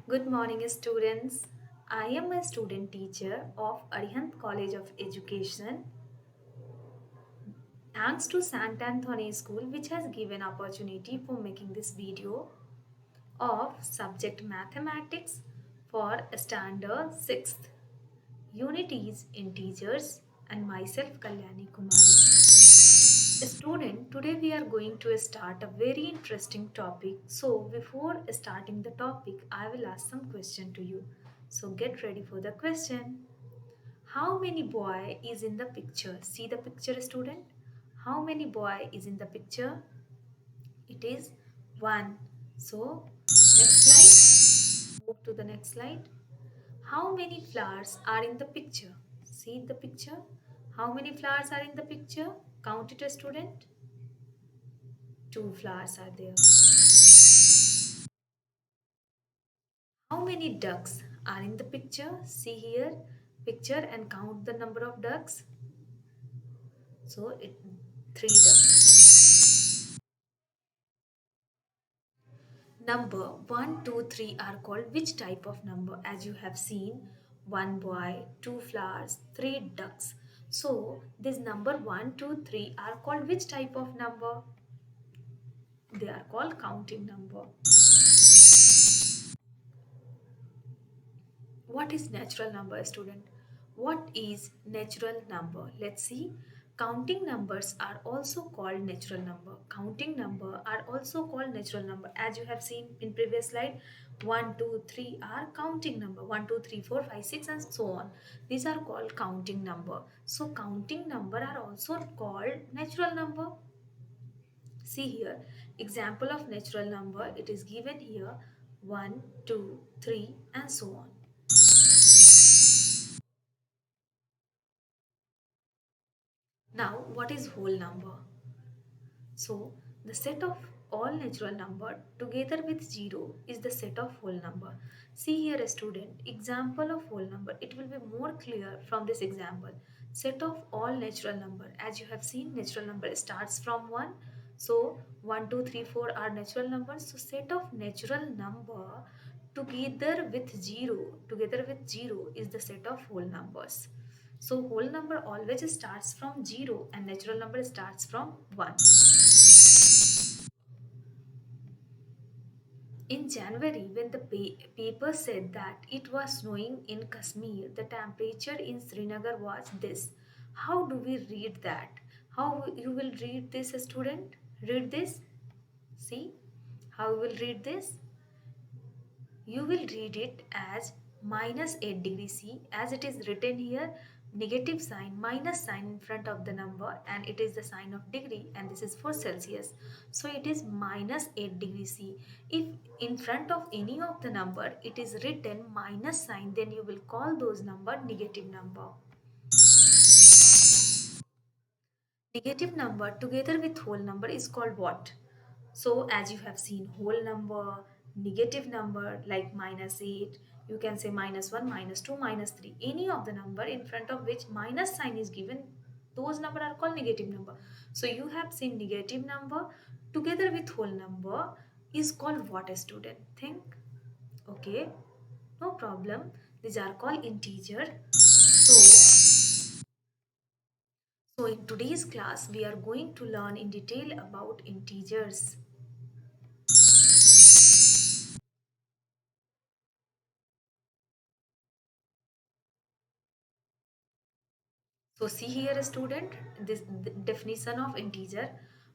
Good morning, students. I am a student teacher of Arihant College of Education. Thanks to Sant Anthony School, which has given opportunity for making this video of subject mathematics for standard 6th. Unit is integers and myself Kalyani Kumari. Student, today we are going to start a very interesting topic. So before starting the topic, I will ask some question to you. So get ready for the question. How many boy is in the picture? See the picture, student. How many boy is in the picture? It is one. So next slide. Move to the next slide. How many flowers are in the picture? See the picture. How many flowers are in the picture? Count it, a student. Two flowers are there. How many ducks are in the picture? See here, picture and count the number of ducks. So it three ducks. Number 1, 2, 3 are called which type of number? As you have seen, one boy, two flowers, three ducks. So this number 1, 2, 3 are called which type of number? They are called counting number. What is natural number, student? What is natural number? Let's see. Counting numbers are also called natural number. Counting number are also called natural number. As you have seen in previous slide, 1, 2, 3 are counting number. 1, 2, 3, 4, 5, 6 and so on. These are called counting number. So counting number are also called natural number. See here, example of natural number. It is given here 1, 2, 3 and so on. Now, what is whole number? So, the set of all natural number together with 0 is the set of whole number. See here, a student, example of whole number. It will be more clear from this example. Set of all natural number. As you have seen, natural number starts from 1. So, 1, 2, 3, 4 are natural numbers. So, set of natural number together with 0 is the set of whole numbers. So whole number always starts from 0 and natural number starts from 1. In January, when the paper said that it was snowing in Kashmir, the temperature in Srinagar was this. How do we read that? How you will read this, student? Read this. See how you will read this? You will read it as minus 8 degrees C, as it is written here, negative sign, minus sign in front of the number, and it is the sign of degree, and this is for Celsius. So it is minus 8 degrees C. If in front of any of the number it is written minus sign, then you will call those number negative number. Negative number together with whole number is called what? So as you have seen, whole number, negative number like minus 8, you can say minus 1, minus 2, minus 3. Any of the number in front of which minus sign is given, those number are called negative number. So you have seen negative number together with whole number is called what, a student? Think. Okay, no problem. These are called integer. So in today's class, we are going to learn in detail about integers. So see here, student, this the definition of integer.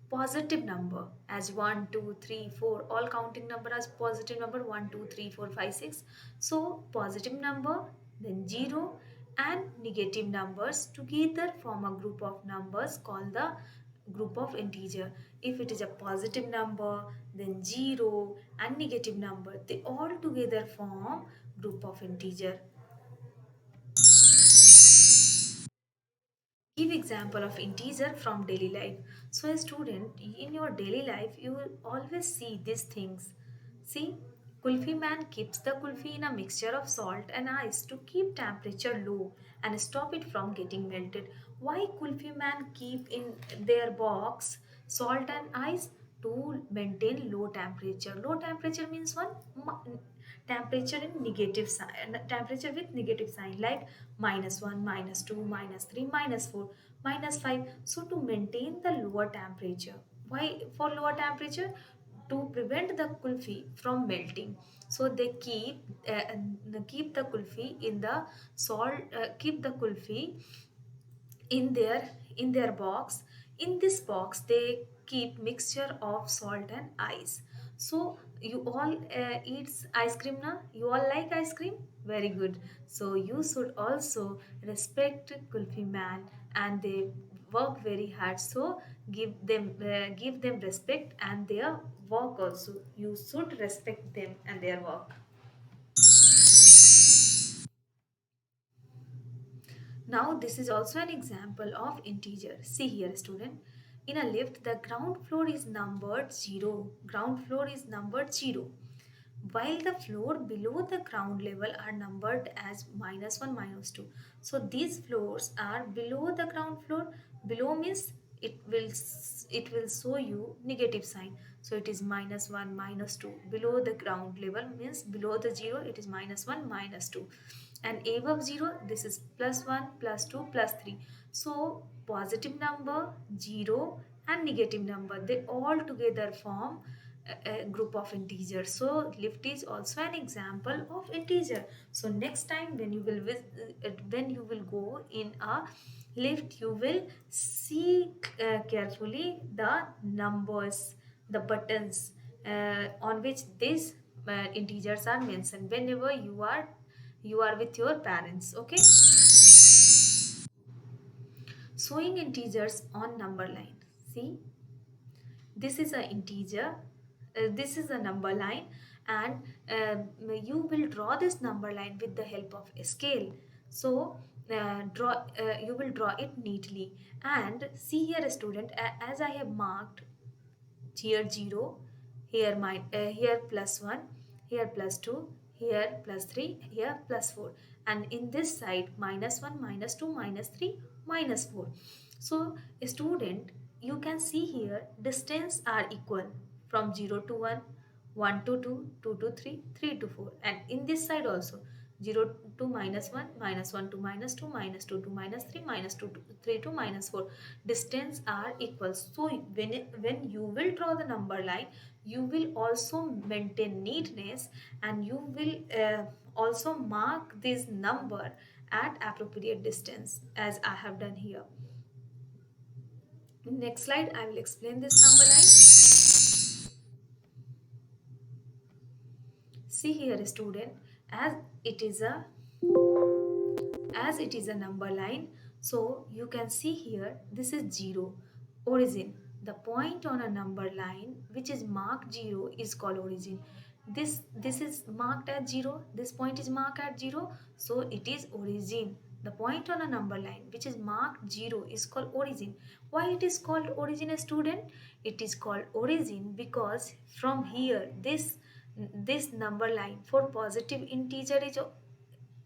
Positive number as 1, 2, 3, 4, all counting number as positive number 1, 2, 3, 4, 5, 6. So positive number, then 0 and negative numbers together form a group of numbers called the group of integer. If it is a positive number, then 0 and negative number, they all together form group of integer. Give example of integer from daily life. So a student, in your daily life you will always see these things. See, kulfi man keeps the kulfi in a mixture of salt and ice to keep temperature low and stop it from getting melted. Why kulfi man keep in their box salt and ice? To maintain low temperature. Low temperature means one, temperature in negative sign, temperature with negative sign, like -1, -2, -3, -4, -5. So to maintain the lower temperature, why for lower temperature? To prevent the kulfi from melting, so they keep the kulfi in the salt, keep the kulfi in their box. In this box they keep mixture of salt and ice. So you all eat ice cream now, you all like ice cream, very good. So you should also respect kulfi man, and they work very hard, so give them respect and their work also. You should respect them and their work. Now this is also an example of integer. See here student. In a lift the ground floor is numbered 0. Ground floor is numbered 0. While the floor below the ground level are numbered as -1, -2. So these floors are below the ground floor. Below means it will show you negative sign. So it is -1, -2. Below the ground level means below the 0 it is -1, -2. And above 0 this is +1, +2, +3. So positive number, 0 and negative number, they all together form a group of integers. So lift is also an example of integer. So next time when you will go in a lift, you will see carefully the numbers, the buttons on which these integers are mentioned whenever you are with your parents. Okay, showing integers on number line. See, this is a integer, this is a number line, and you will draw this number line with the help of a scale. So you will draw it neatly. And see here student, as I have marked here 0, here +1, here +2, here +3, here +4, and in this side -1, -2, -3, -4. So student, you can see here distance are equal from 0 to 1, 1 to 2, 2 to 3, 3 to 4, and in this side also 0 to -1, -1 to -2, -2 to -3, -2 to 3 to -4. Distance are equal. So when you will draw the number line, you will also maintain neatness, and you will also mark this number at appropriate distance, as I have done here. In next slide I will explain this number line. See here student, as it is a number line, so you can see here this is 0, origin. The point on a number line which is marked 0 is called origin. This is marked as 0, this point is marked at 0, so it is origin. The point on a number line which is marked 0 is called origin. Why it is called origin, a student? It is called origin because from here this number line for positive integer is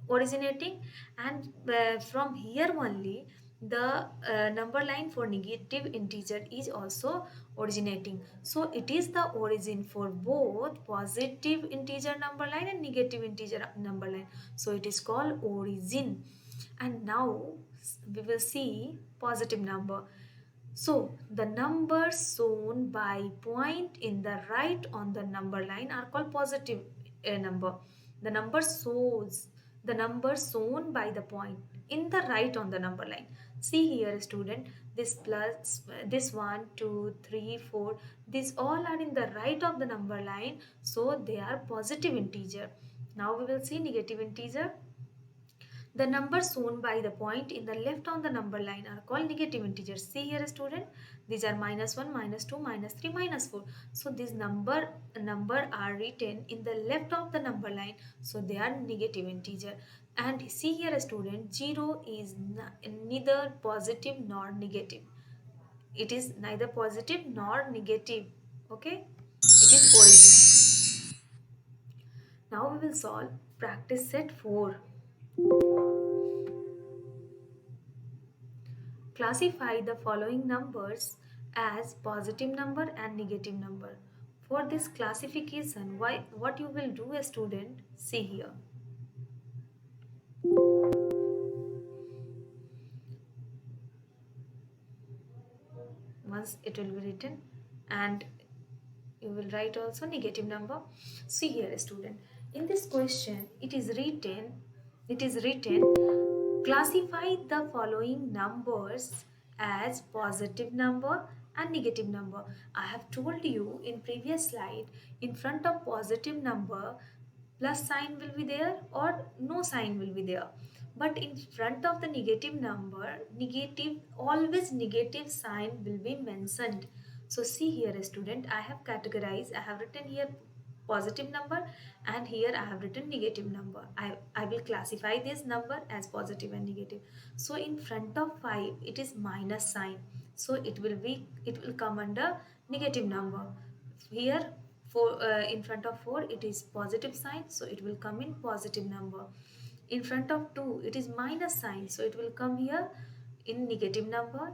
originating, and from here only the number line for negative integer is also originating. So it is the origin for both positive integer number line and negative integer number line, so it is called origin. And now we will see positive number. So the numbers shown by point in the right on the number line are called positive number. The number shows the number shown by the point in the right on the number line. See here student, this plus, this 1, 2, 3, 4, these all are in the right of the number line, so they are positive integer. Now we will see negative integer. The numbers shown by the point in the left on the number line are called negative integers. See here student, these are -1, -2, -3, -4. So these number are written in the left of the number line, so they are negative integer. And see here student, 0 is neither positive nor negative. It is neither positive nor negative. Okay, it is origin. Now we will solve practice set 4. Classify the following numbers as positive number and negative number. For this classification, what you will do, a student, see here. Once it will be written, and you will write also negative number. See here, student, in this question it is written classify the following numbers as positive number and negative number. I have told you in previous slide, in front of positive number plus sign will be there or no sign will be there, but in front of the negative number, negative, always negative sign will be mentioned. So see here, student, I have categorized, I have written here positive number, and here I have written negative number. I will classify this number as positive and negative. So in front of 5 it is minus sign, so it will come under negative number. Here for in front of 4 it is positive sign, so it will come in positive number. In front of 2 it is minus sign, so it will come here in negative number.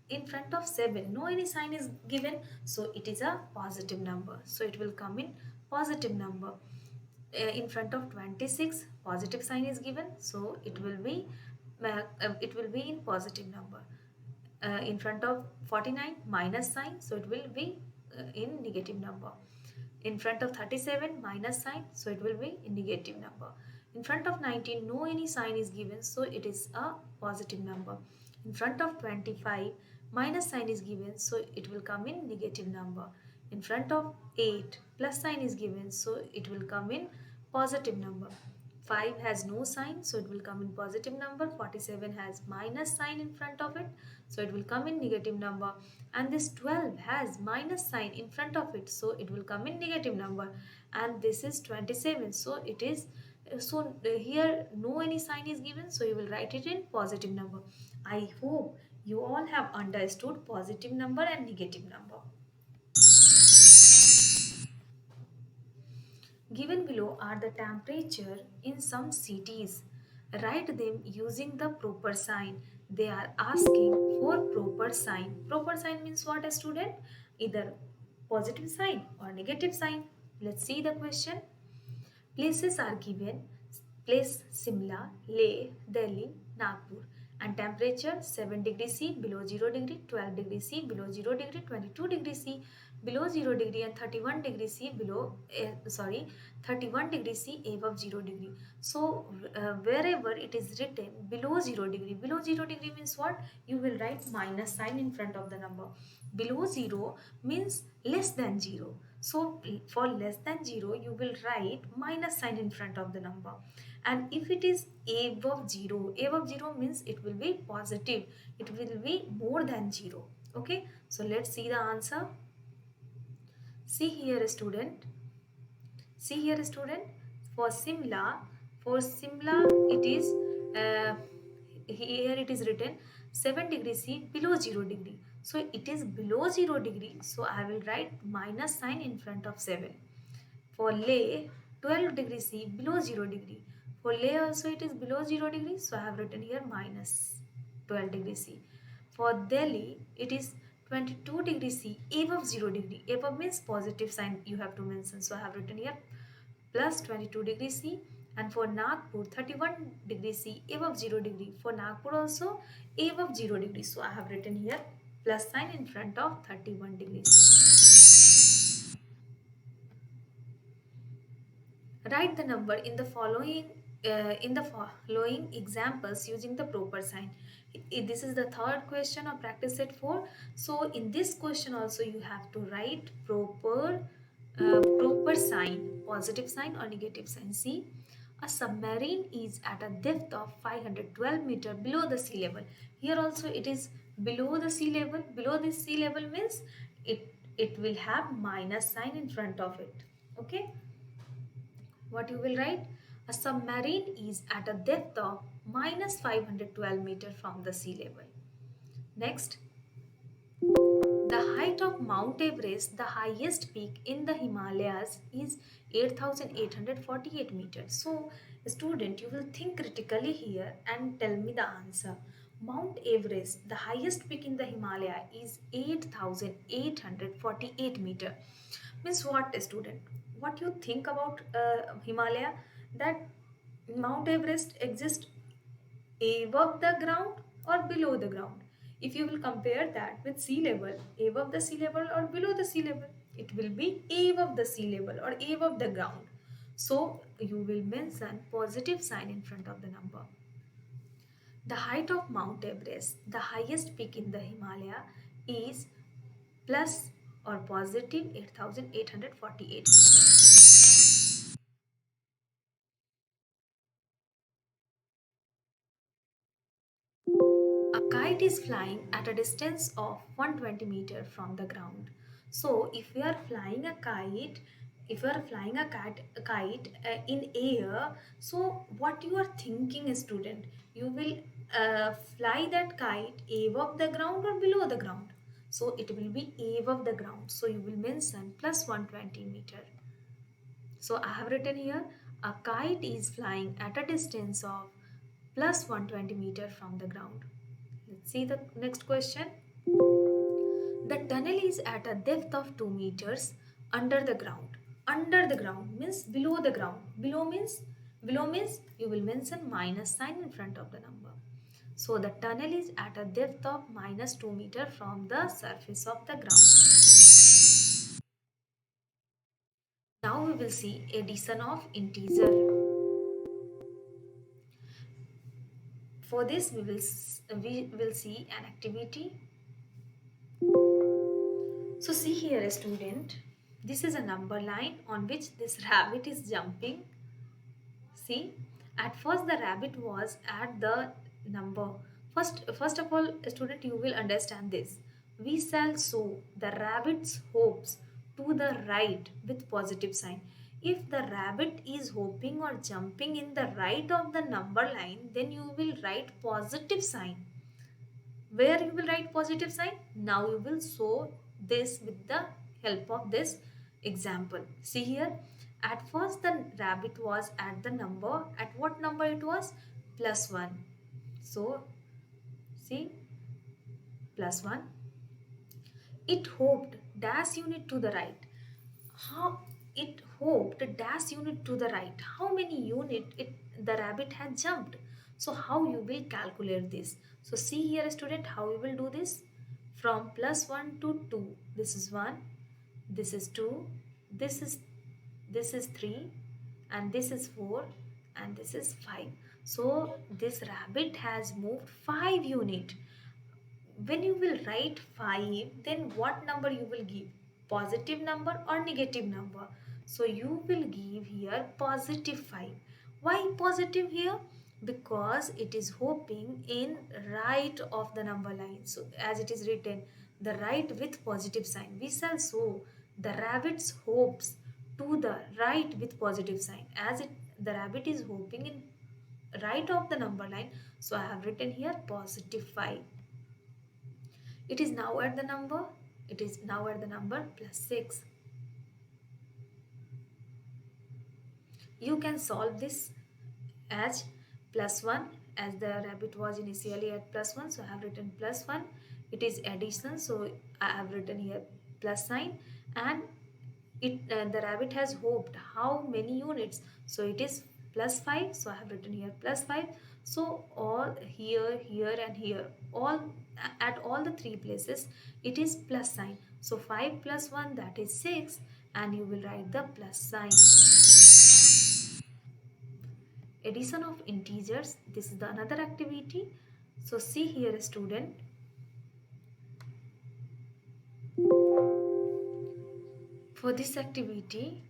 In front of 7 no any sign is given, so it is a positive number, so it will come in positive number. In front of 26 positive sign is given, so it will be in positive number. In front of 49 minus sign, so it will be in negative number. In front of 37 minus sign, so it will be in negative number. In front of 19 no any sign is given, so it is a positive number. In front of 25 minus sign is given, so it will come in negative number. In front of 8 plus sign is given, so it will come in positive number. 5 has no sign, so it will come in positive number. 47 has minus sign in front of it, so it will come in negative number. And this 12 has minus sign in front of it, so it will come in negative number. And this is 27, so it is here no any sign is given, so you will write it in positive number. I hope you all have understood positive number and negative number. Given below are the temperature in some cities. Write them using the proper sign. They are asking for proper sign. Proper sign means what, a student? Either positive sign or negative sign. Let's see the question. Places are given: place Simla, Leh, Delhi, Nagpur, and temperature 7 degree C below 0 degree, 12 degree C below 0 degree, 22 degree C below 0 degree, and 31 degree C 31 degree C above 0 degree. So wherever it is written below 0 degree means what? You will write minus sign in front of the number. Below 0 means less than 0. So for less than 0, you will write minus sign in front of the number. And if it is above 0 means it will be positive. It will be more than 0. Okay, so let's see the answer. See here, student. See here, student. For Simla, it is here it is written 7 degree C below 0 degree. So it is below 0 degree. So I will write minus sign in front of 7. For Leh, 12 degree C below 0 degree. For Leh also it is below 0 degree. So I have written here minus 12 degree C. For Delhi, it is 22 degree C above 0 degree. Above means positive sign you have to mention. So I have written here plus 22 degree C. And for Nagpur, 31 degree C above 0 degree. For Nagpur also above 0 degree. So I have written here plus sign in front of 31 degree C. Write the number in the following examples using the proper sign. This is the third question of practice set 4. So in this question also you have to write proper sign, positive sign or negative sign. See, a submarine is at a depth of 512 meter below the sea level. Here also it is below the sea level. Below this sea level means it will have minus sign in front of it. Okay. What you will write? A submarine is at a depth of minus 512 meter from the sea level. Next, the height of Mount Everest, the highest peak in the Himalayas, is 8,848 meters. So, student, you will think critically here and tell me the answer. Mount Everest, the highest peak in the Himalaya, is 8,848 meter. Means what, student? What you think about Himalaya? That Mount Everest exists above the ground or below the ground? If you will compare that with sea level, above the sea level or below the sea level, it will be above the sea level or above the ground. So you will mention positive sign in front of the number. The height of Mount Everest, the highest peak in the Himalaya, is plus or positive 8,848 meters. A kite is flying at a distance of 120 meter from the ground. So if we are flying a kite, if you are flying a kite in air, so what you are thinking, student? You will fly that kite above the ground or below the ground. So it will be above the ground. So you will mention plus 120 meter. So I have written here a kite is flying at a distance of plus 120 meter from the ground. Let's see the next question. The tunnel is at a depth of 2 meters under the ground. Under the ground means below the ground. Below means you will mention minus sign in front of the number. So the tunnel is at a depth of minus 2 meter from the surface of the ground. Now we will see addition of integer. For this we will see an activity. So see here, student, this is a number line on which this rabbit is jumping. See, at first the rabbit was at the number. First of all, student, you will understand this. We shall sow the rabbit's hopes to the right with positive sign. If the rabbit is hopping or jumping in the right of the number line, then you will write positive sign. Where you will write positive sign? Now you will show this with the help of this example. See here, at first the rabbit was at the number, at what number it was? Plus 1. So see, plus 1. It hoped dash unit to the right. How it hoped dash unit to the right? How many unit the rabbit had jumped? So how you will calculate this? So see here, student, how you will do this. From plus 1 to 2, this is 1, this is 2, this is this is 3, and this is 4, and this is 5. So this rabbit has moved 5 unit. When you will write 5, then what number you will give? Positive number or negative number? So you will give here positive 5. Why positive here? Because it is hoping in right of the number line. So as it is written, the right with positive sign, we shall show the rabbit's hopes to the right with positive sign. As it the rabbit is hoping in right of the number line, so I have written here positive 5. It is now at the number, it is now at the number plus 6. You can solve this as plus 1, as the rabbit was initially at plus 1, so I have written plus 1. It is addition, so I have written here plus sign, and the rabbit has hoped how many units, so it is plus 5, so I have written here plus 5. So all here, here and here, all at all the three places it is plus sign. So 5 plus 1, that is 6, and you will write the plus sign. Addition of integers, this is the another activity. So see here, student, for this activity,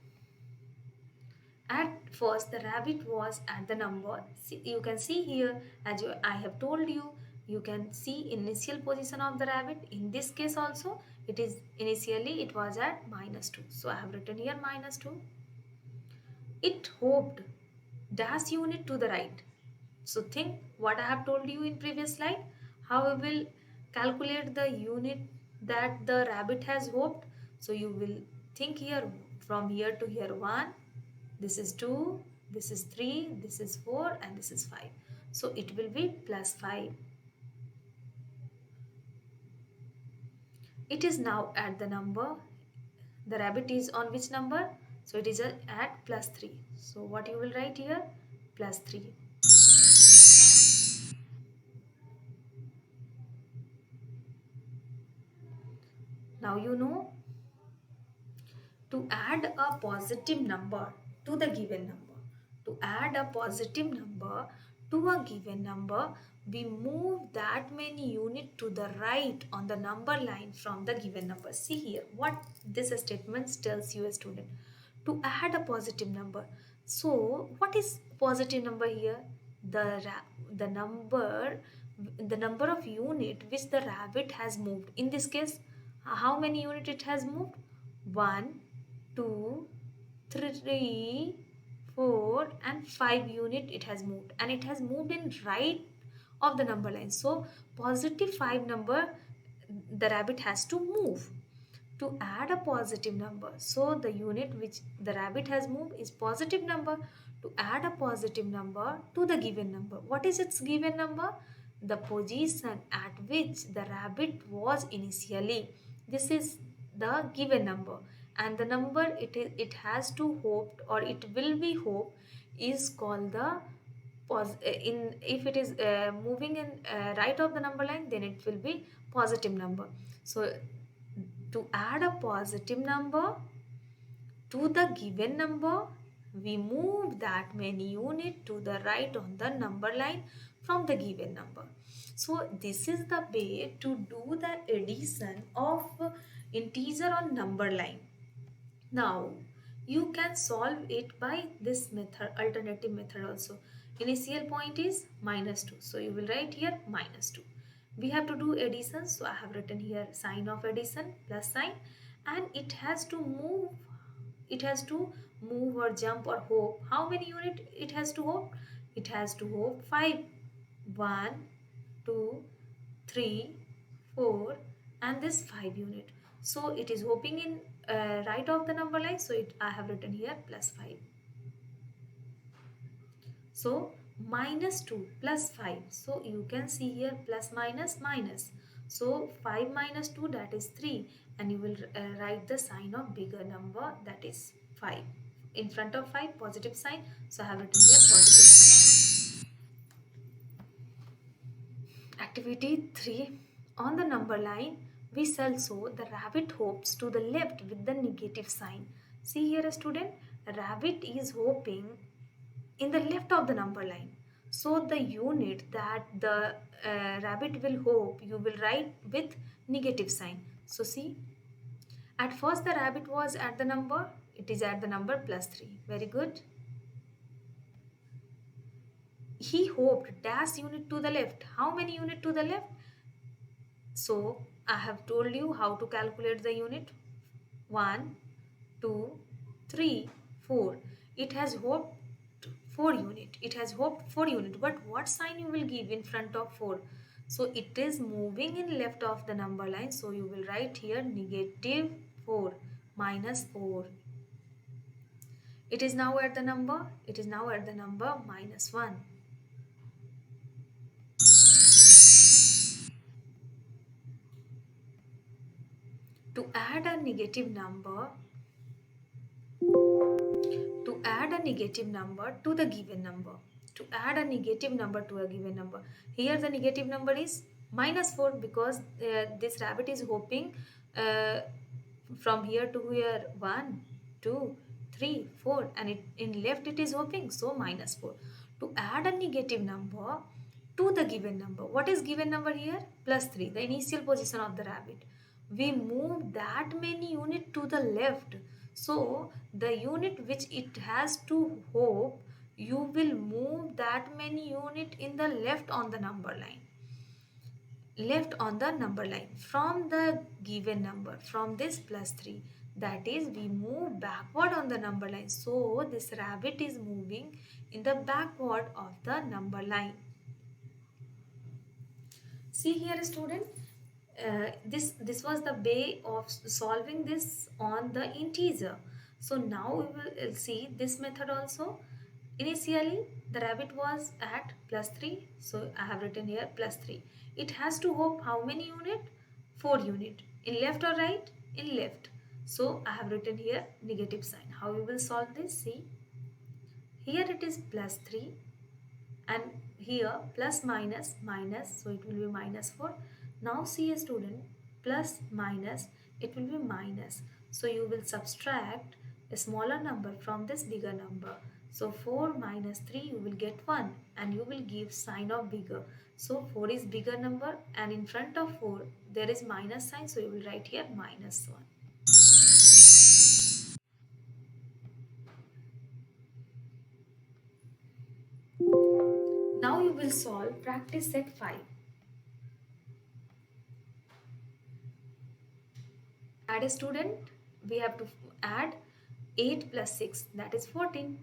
at first the rabbit was at the number. See, you can see here, as I have told you, you can see initial position of the rabbit. In this case also, it is initially it was at minus 2. So I have written here minus 2. It hoped dash unit to the right. So think what I have told you in previous slide. How we will calculate the unit that the rabbit has hoped. So you will think here, from here to here 1, this is 2, this is 3, this is 4, and this is 5. So it will be plus 5. It is now at the number, The rabbit is on which number? So it is at plus 3. So what you will write here? Plus 3. Now you know to add a positive number to the given number. To add a positive number to a given number, we move that many units to the right on the number line from the given number. See here what this statement tells you, a student. To add a positive number. So what is positive number here? The number, the number of unit which the rabbit has moved. In this case, how many unit it has moved? 1, 2, 3, 4 and 5 unit it has moved, and it has moved in right of the number line. So positive 5 number the rabbit has to move to add a positive number. So the unit which the rabbit has moved is positive number. To add a positive number to the given number. What is its given number? The position at which the rabbit was initially. This is the given number, and the number it has to hope or it will be hope is called the in if it is moving in right of the number line, then it will be positive number. So to add a positive number to the given number, we move that many unit to the right on the number line from the given number. So this is the way to do the addition of integer on number line. Now you can solve it by this method, alternative method also. Initial point is -2. So you will write here -2. We have to do addition. So I have written here sign of addition, plus sign, and it has to move. It has to move or jump or hop. How many unit it has to hop? It has to hop 5. 1, 2, 3, 4 and this 5 unit. So it is hopping in right of the number line. So I have written here plus 5. So -2 plus 5. So you can see here plus minus minus. So 5 minus 2, that is 3, and you will write the sign of bigger number, that is 5. In front of 5 positive sign. So I have written here positive sign. Activity 3. On the number line, we shall show the rabbit hops to the left with the negative sign. See here, student, rabbit is hopping in the left of the number line. So the unit that the rabbit will hop, you will write with negative sign. So see, at first the rabbit was at the number, it is at the number plus 3. Very good. He hopped dash unit to the left. How many unit to the left? So I have told you how to calculate the unit. 1, 2, 3, 4. It has hopped 4 unit. It has hopped 4 unit. But what sign you will give in front of 4? So it is moving in left of the number line. So you will write here negative 4 minus 4. It is now at the number. It is now at the number -1. To add a negative number, to the given number. To add a negative number to a given number. Here the negative number is -4 because this rabbit is hopping from here to here 1, 2, 3, 4 and in left it is hopping, so -4. To add a negative number to the given number. What is given number here? +3, the initial position of the rabbit. We move that many unit to the left. So the unit which it has to hop, you will move that many unit in the left on the number line. Left on the number line from the given number, from this +3. That is, we move backward on the number line. So this rabbit is moving in the backward of the number line. See here, student, this was the way of solving this on the integer. So now we will see this method also. Initially the rabbit was at +3, so I have written here +3. It has to hop how many unit? 4 unit. In left or right? In left. So I have written here negative sign. How we will solve this? See, here it is plus 3 and here plus minus minus, so it will be minus 4. Now see a student, plus minus, it will be minus, so you will subtract a smaller number from this bigger number. So 4 minus 3 you will get 1 and you will give sign of bigger. So 4 is bigger number and in front of 4 there is minus sign, so you will write here minus 1. Now you will solve practice set 5. Add a student, we have to add 8 plus 6, that is 14.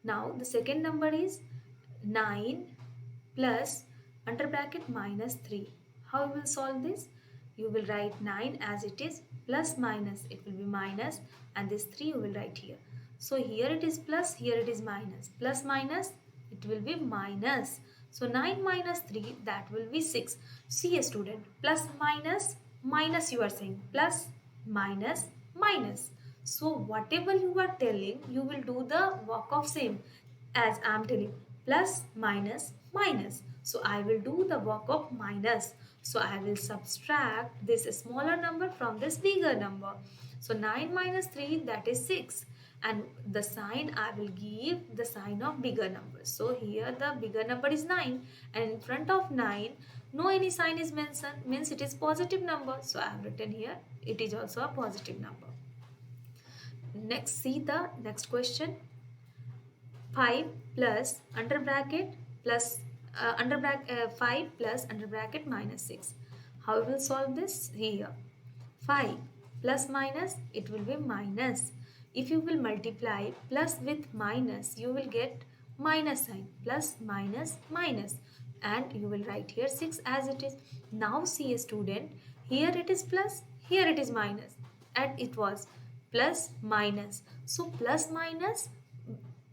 Now the second number is 9 plus under bracket minus 3. How you will solve this? You will write 9 as it is, plus minus it will be minus, and this 3 you will write here. So here it is plus, here it is minus. Plus minus it will be minus. So 9 minus 3, that will be 6. See a student, plus minus minus, you are saying plus minus minus. So whatever you are telling, you will do the work of same as I am telling, plus minus minus. So I will do the work of minus. So I will subtract this smaller number from this bigger number. So 9 minus 3, that is 6. And the sign I will give the sign of bigger number. So here the bigger number is 9 and in front of 9 no any sign is mentioned, means it is positive number. So I have written here it is also a positive number. Next, see the next question. 5 plus under bracket plus 5 plus under bracket minus 6. How we will solve this? Here 5 plus minus, it will be minus. If you will multiply plus with minus, you will get minus sign, plus minus minus, and you will write here 6 as it is. Now see a student, here it is plus, here it is minus, and it was plus minus. So plus minus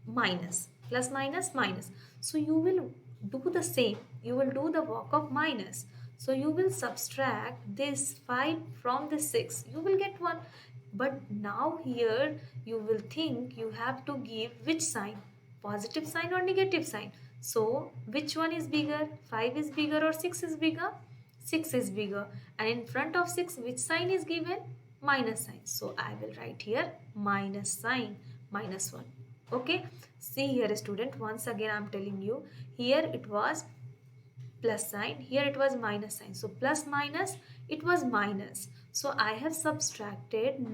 minus, plus minus minus. So you will do the same, you will do the work of minus. So you will subtract this 5 from this 6, you will get 1. But now here you will think you have to give which sign, positive sign or negative sign. So which one is bigger, 5 is bigger or 6 is bigger? 6 is bigger. And in front of 6 which sign is given? Minus sign. So I will write here minus sign, minus 1. Okay, see here student, once again I am telling you, here it was plus sign, here it was minus sign. So plus minus, it was minus. So I have subtracted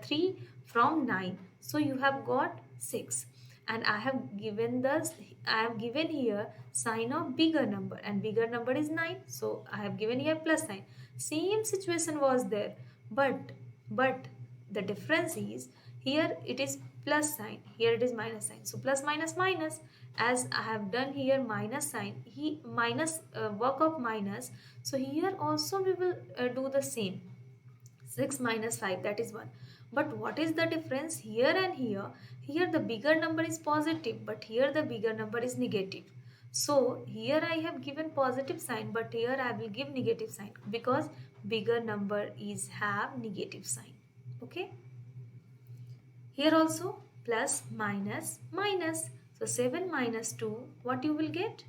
3 from 9. So you have got 6. And I have given here sign of bigger number, and bigger number is 9. So I have given here plus sign. Same situation was there, but the difference is here it is plus sign, here it is minus sign. So plus minus minus, as I have done here minus sign, work of minus. So here also we will do the same. 6 minus 5, that is 1. But what is the difference here and here? Here the bigger number is positive, but here the bigger number is negative. So here I have given positive sign, but here I will give negative sign, because bigger number is have negative sign. Okay. Here also plus minus minus. So 7 minus 2, what you will get?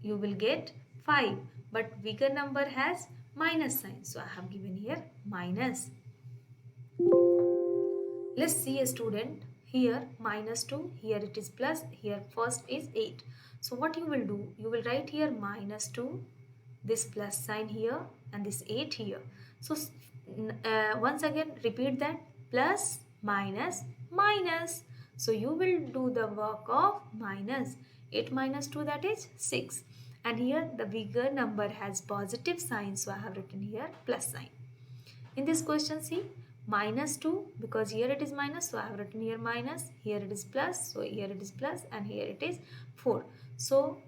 You will get 5, but bigger number has minus sign. So I have given here minus. Let's see a student, here minus 2, here it is plus, here first is 8. So what you will do? You will write here minus 2, this plus sign here, and this 8 here. So once again repeat that, plus minus minus. So you will do the work of minus. 8 minus 2, that is 6. And here the bigger number has positive sign, so I have written here plus sign. In this question, see, minus 2, because here it is minus, so I have written here minus, here it is plus, so here it is plus, and here it is 4. So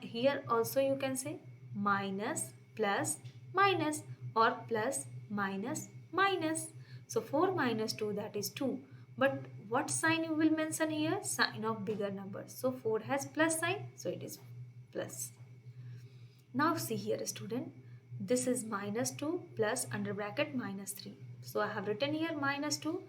here also you can say minus plus minus, or plus minus minus. So 4 minus 2, that is 2. But what sign you will mention here? Sign of bigger number. So 4 has plus sign, so it is plus. Now see here student, This is minus 2 plus under bracket minus 3. So I have written here minus 2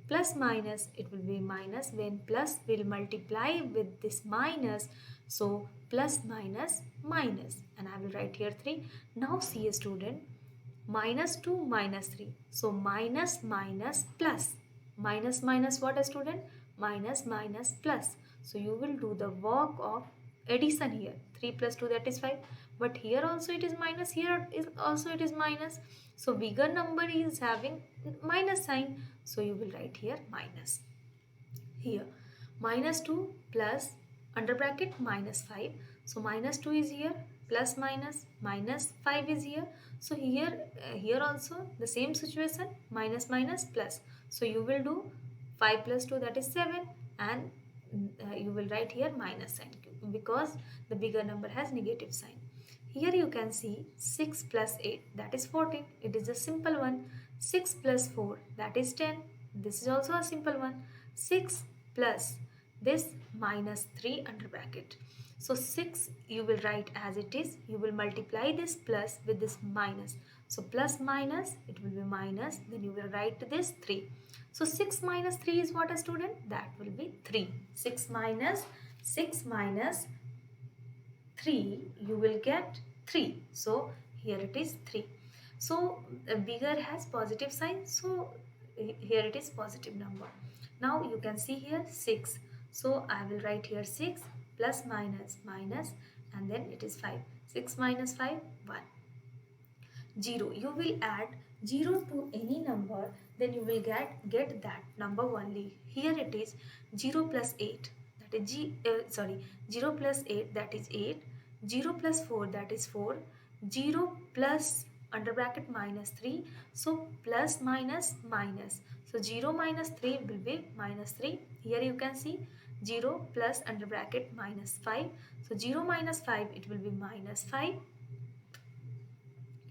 plus minus, it will be minus, when plus will multiply with this minus, so plus minus minus, and I will write here 3. Now see a student, minus 2 minus 3, so minus minus plus, minus minus what a student, minus minus plus. So you will do the work of addition here, 3 plus 2 that is 5, but here also it is minus, here is also it is minus, so bigger number is having minus sign, so you will write here minus. Here minus 2 plus under bracket minus 5, so minus 2 is here, plus minus minus 5 is here, so here also the same situation, minus minus plus, so you will do 5 plus 2 that is 7, and you will write here minus sign because the bigger number has negative sign. Here you can see 6 plus 8 that is 14. It is a simple one. 6 plus 4 that is 10. This is also a simple one. 6 plus this minus 3 under bracket. So 6 you will write as it is. You will multiply this plus with this minus. So plus minus, it will be minus. Then you will write this 3. So 6 minus 3 is what a student? That will be 3. 6 minus 3, you will get 3. So here it is 3. So bigger has positive sign, so here it is positive number. Now you can see here 6. So I will write here 6 plus minus minus, and then it is 5. 6 minus 5, 1. 0. You will add 0 to any number, then you will get that number only. Here it is 0 plus 8, that is 0 plus 8 that is 8, 0 plus 4 that is 4, 0 plus under bracket minus 3, so plus minus minus, so 0 minus 3 will be minus 3. Here you can see 0 plus under bracket minus 5, so 0 minus 5 it will be minus 5.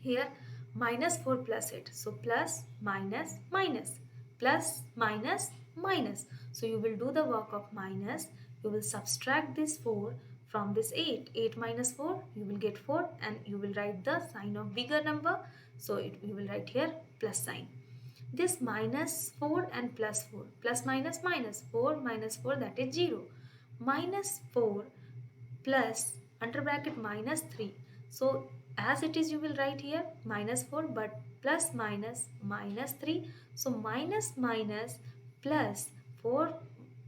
Here minus 4 plus 8, so plus minus minus, plus minus minus, so you will do the work of minus. You will subtract this 4 from this 8. 8 minus 4, you will get 4, and you will write the sign of bigger number, so you will write here plus sign. This minus 4 and plus 4, plus minus minus, 4 minus 4 that is 0, minus 4 plus under bracket minus 3. So as it is you will write here minus 4, but plus minus minus 3. So minus minus plus 4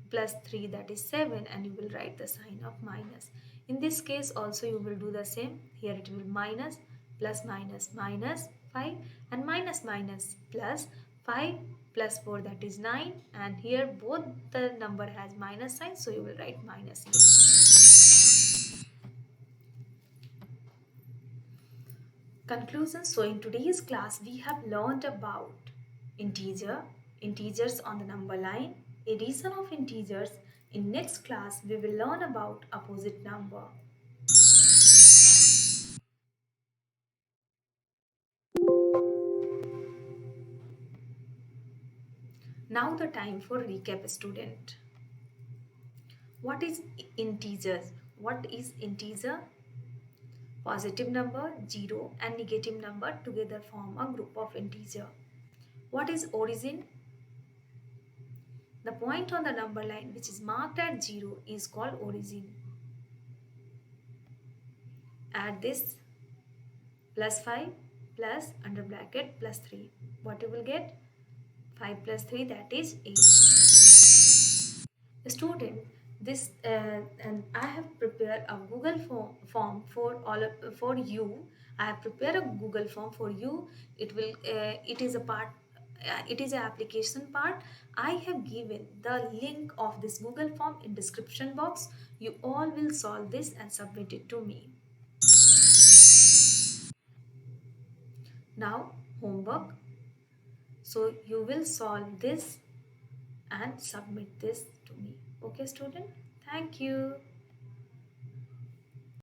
plus 3 that is 7, and you will write the sign of minus. In this case also you will do the same. Here it will minus plus minus minus 5, and minus minus plus 5 plus 4 that is 9, and here both the number has minus sign, so you will write minus here. Conclusion. So in today's class we have learned about integers on the number line, addition of integers. In next class we will learn about opposite number. Now the time for recap, student. What is integers? What is integer? Positive number 0 and negative number together form a group of integer. What is origin? The point on the number line which is marked at 0 is called origin. Add this plus 5 plus under bracket plus 3. What you will get? 5 plus 3 that is 8. Student, this and I have prepared a Google form for you. I have prepared a Google form for you. It is a part. It is an application part. I have given the link of this Google form in description box. You all will solve this and submit it to me. Now homework. So you will solve this and submit this to me. Okay student, thank you.